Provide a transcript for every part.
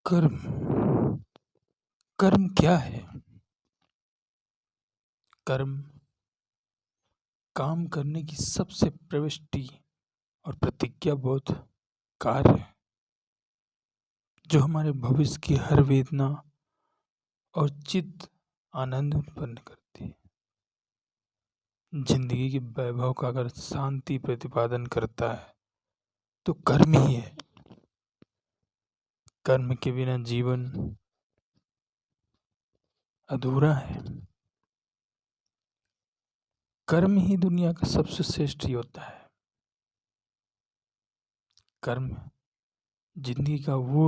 कर्म कर्म क्या है? कर्म काम करने की सबसे प्रविष्टि और प्रतिज्ञाबद्ध कार्य है, जो हमारे भविष्य की हर वेदना और चित्त आनंद उत्पन्न करती है। जिंदगी के वैभव का अगर शांति प्रतिपादन करता है तो कर्म ही है। कर्म के बिना जीवन अधूरा है। कर्म ही दुनिया का सबसे श्रेष्ठ होता है। कर्म जिंदगी का वो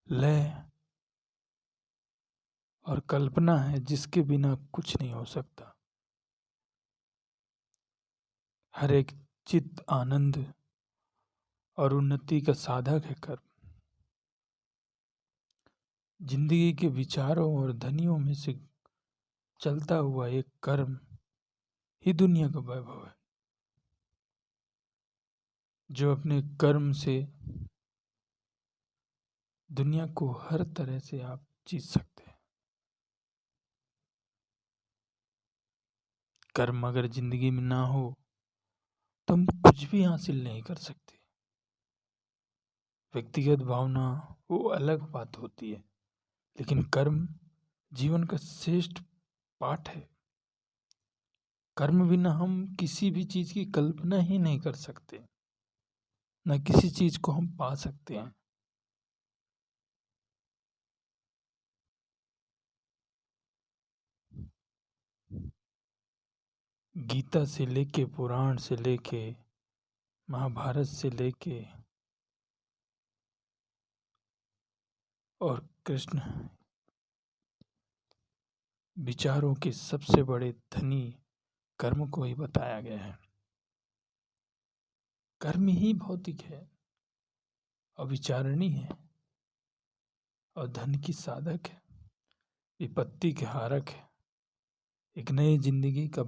लय और कल्पना है जिसके बिना कुछ नहीं हो सकता। हर एक चित्त आनंद और उन्नति का साधक है कर्म। जिंदगी के विचारों और ध्वनियों में से चलता हुआ एक कर्म ही दुनिया का वैभव है, जो अपने कर्म से दुनिया को हर तरह से आप जीत सकते हैं। कर्म अगर जिंदगी में ना हो तो हम कुछ भी हासिल नहीं कर सकते। व्यक्तिगत भावना वो अलग बात होती है, लेकिन कर्म जीवन का श्रेष्ठ पाठ है। कर्म बिना हम किसी भी चीज की कल्पना ही नहीं कर सकते, न किसी चीज को हम पा सकते हैं। गीता से लेके, पुराण से लेके, महाभारत से लेके और कृष्ण विचारों के सबसे बड़े धनी कर्म को ही बताया गया है। कर्म ही भौतिक है, अविचारणी है और धन की साधक है, विपत्ति के हारक है, एक नई जिंदगी का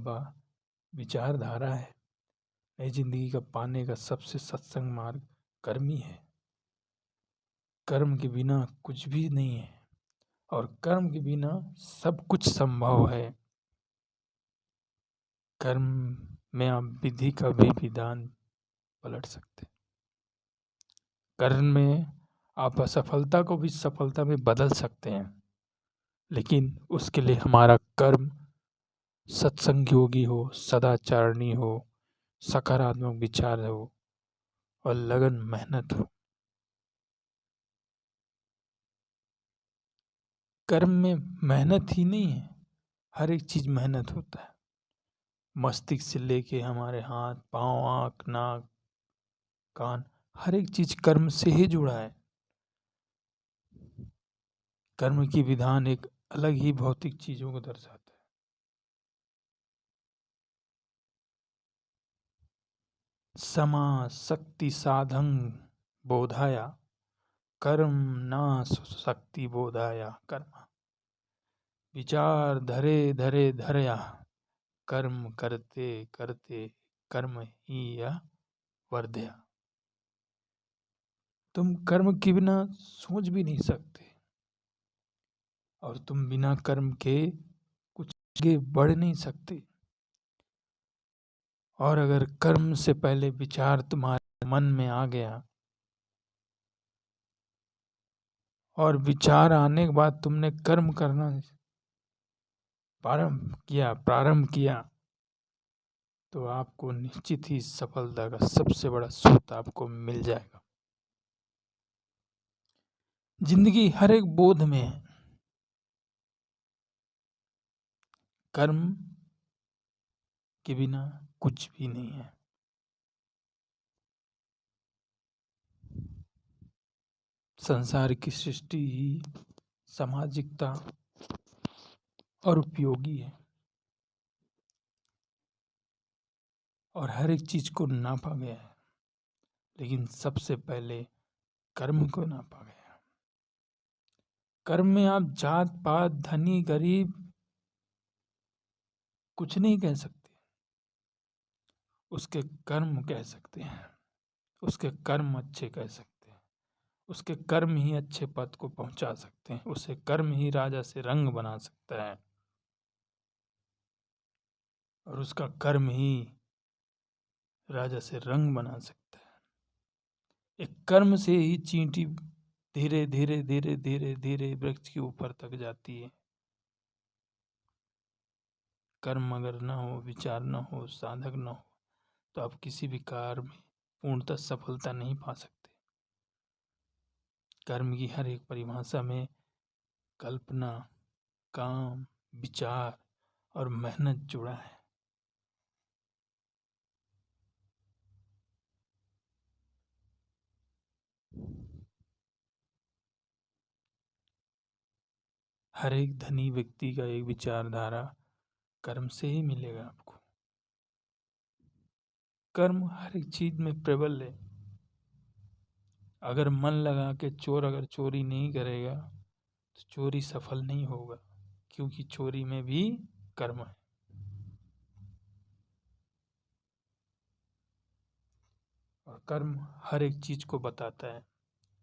विचारधारा है। नई जिंदगी का पाने का सबसे सत्संग मार्ग कर्म ही है। कर्म के बिना कुछ भी नहीं है और कर्म के बिना सब कुछ संभव है। कर्म में आप विधि का भी विधान पलट सकते। कर्म में आप असफलता को भी सफलता में बदल सकते हैं, लेकिन उसके लिए हमारा कर्म सत्संग योगी हो, सदाचारणी हो, सकारात्मक विचार हो और लगन मेहनत हो। कर्म में मेहनत ही नहीं है, हर एक चीज मेहनत होता है। मस्तिष्क से लेके हमारे हाथ पांव, आंख, नाक, कान, हर एक चीज कर्म से ही जुड़ा है। कर्म की विधान एक अलग ही भौतिक चीजों को दर्शाता है। समा शक्ति साधं बोधाया कर्म ना शक्ति बोधाया कर्म। विचार धरे धरे धरया कर्म करते करते कर्म ही या वर्धया। तुम कर्म के बिना सोच भी नहीं सकते और तुम बिना कर्म के कुछ आगे बढ़ नहीं सकते। और अगर कर्म से पहले विचार तुम्हारे मन में आ गया और विचार आने के बाद तुमने कर्म करना प्रारंभ किया तो आपको निश्चित ही सफलता का सबसे बड़ा स्रोत आपको मिल जाएगा। जिंदगी हर एक बोध में है। कर्म के बिना कुछ भी नहीं है। संसार की सृष्टि ही सामाजिकता और उपयोगी है और हर एक चीज को नापा गया है, लेकिन सबसे पहले कर्म को नापा गया। कर्म में आप जात पात, धनी गरीब कुछ नहीं कह सकते, उसके कर्म कह सकते हैं, उसके कर्म अच्छे कह सकते हैं, उसके कर्म ही अच्छे पद को पहुंचा सकते हैं, उसे कर्म ही राजा से रंग बना सकता है, और उसका कर्म ही राजा से रंग बना सकता है। एक कर्म से ही चींटी धीरे धीरे धीरे धीरे धीरे वृक्ष के ऊपर तक जाती है। कर्म अगर न हो, विचार न हो, साधक न हो, तो आप किसी भी कार्य में पूर्णतः सफलता नहीं पा सकते। कर्म की हर एक परिभाषा में कल्पना, काम, विचार और मेहनत जुड़ा है। हर एक धनी व्यक्ति का एक विचारधारा कर्म से ही मिलेगा आपको। कर्म हर एक चीज में प्रबल है। अगर मन लगा के चोर अगर चोरी नहीं करेगा तो चोरी सफल नहीं होगा, क्योंकि चोरी में भी कर्म है। और कर्म हर एक चीज को बताता है,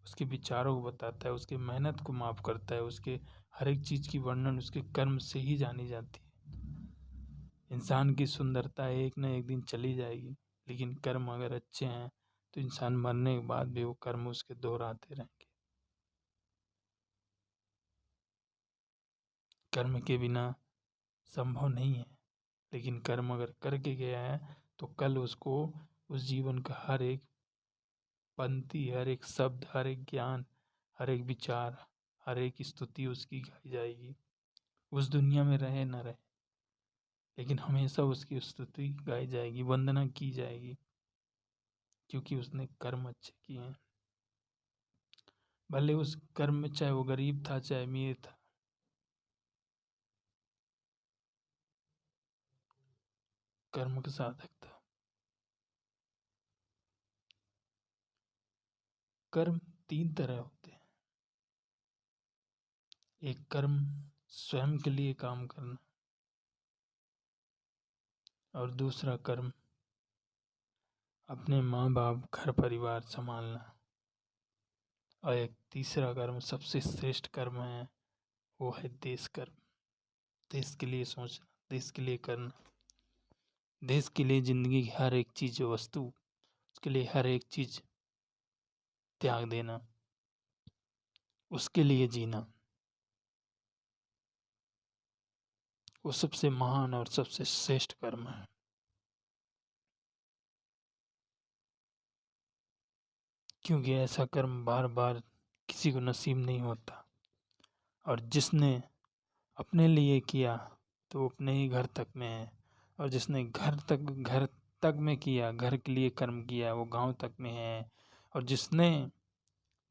उसके विचारों को बताता है, उसकी मेहनत को माफ करता है, उसके हर एक चीज की वर्णन उसके कर्म से ही जानी जाती है। इंसान की सुंदरता एक न एक दिन चली जाएगी, लेकिन कर्म अगर अच्छे हैं तो इंसान मरने के बाद भी वो कर्म उसके दोहराते रहेंगे। कर्म के बिना संभव नहीं है, लेकिन कर्म अगर करके गया है तो कल उसको उस जीवन का हर एक पंक्ति, हर एक शब्द, हर एक ज्ञान, हर एक विचार, हर एक स्तुति उसकी गाई जाएगी। उस दुनिया में रहे न रहे, लेकिन हमेशा उसकी स्तुति गाई जाएगी, वंदना की जाएगी, क्योंकि उसने कर्म अच्छे किए हैं। भले उस कर्म में चाहे वो गरीब था चाहे अमीर था, कर्म का साधक था। कर्म तीन तरह होते हैं। एक कर्म स्वयं के लिए काम करना, और दूसरा कर्म अपने माँ बाप, घर परिवार संभालना, और एक तीसरा कर्म सबसे श्रेष्ठ कर्म है, वो है देश कर्म। देश के लिए सोचना, देश के लिए करना, देश के लिए जिंदगी की हर एक चीज, वस्तु, उसके लिए हर एक चीज त्याग देना, उसके लिए जीना, वो सबसे महान और सबसे श्रेष्ठ कर्म है। क्योंकि ऐसा कर्म बार बार किसी को नसीब नहीं होता, और जिसने अपने लिए किया तो वो अपने ही घर तक में है, और जिसने घर तक में किया, घर के लिए कर्म किया, वो गांव तक में है, और जिसने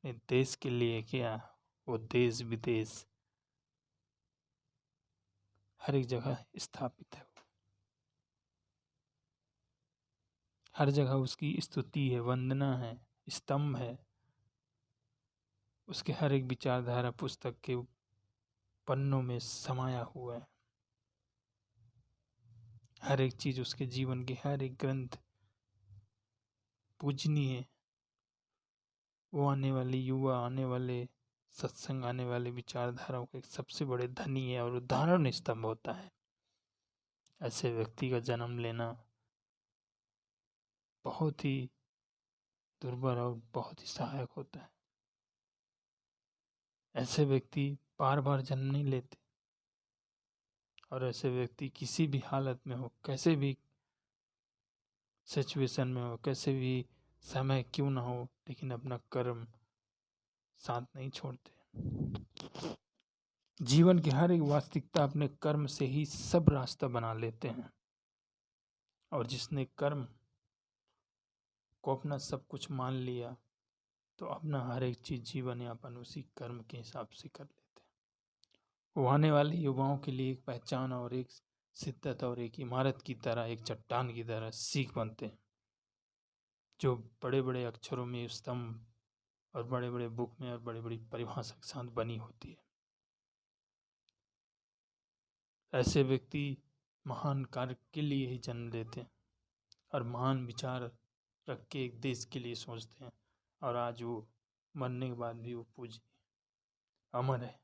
देश के लिए किया वो देश विदेश हर एक जगह स्थापित है। हर जगह उसकी स्तुति है, वंदना है, स्तंभ है, उसके हर एक विचारधारा पुस्तक के पन्नों में समाया हुआ है। हर एक चीज उसके जीवन के हर एक ग्रंथ पूजनीय है। वो आने वाले युवा, आने वाले सत्संग, आने वाले विचारधाराओं के सबसे बड़े धनी है और उदाहरण स्तंभ होता है। ऐसे व्यक्ति का जन्म लेना बहुत ही दुर्बल और बहुत ही सहायक होता है। ऐसे व्यक्ति बार बार जन्म नहीं लेते, और ऐसे व्यक्ति किसी भी हालत में हो, कैसे भी सिचुएशन में हो, कैसे भी समय क्यों ना हो, लेकिन अपना कर्म साथ नहीं छोड़ते। जीवन की हर एक वास्तविकता अपने कर्म से ही सब रास्ता बना लेते हैं, और जिसने कर्म को अपना सब कुछ मान लिया तो अपना हर एक चीज, जीवन यापन उसी कर्म के हिसाब से कर लेते हैं। वो आने वाले युवाओं के लिए एक पहचान और एक शिद्दत और एक इमारत की तरह, एक चट्टान की तरह सीख बनते हैं, जो बड़े बड़े अक्षरों में स्तंभ और बड़े बड़े बुक में और बड़ी बड़ी परिभाषा के साथ बनी होती है। ऐसे व्यक्ति महान कार्य के लिए ही जन्म लेते हैं, और महान विचार रख के एक देश के लिए सोचते हैं, और आज वो मरने के बाद भी वो पूजनीय अमर है।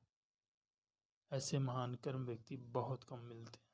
ऐसे महान कर्म व्यक्ति बहुत कम मिलते हैं।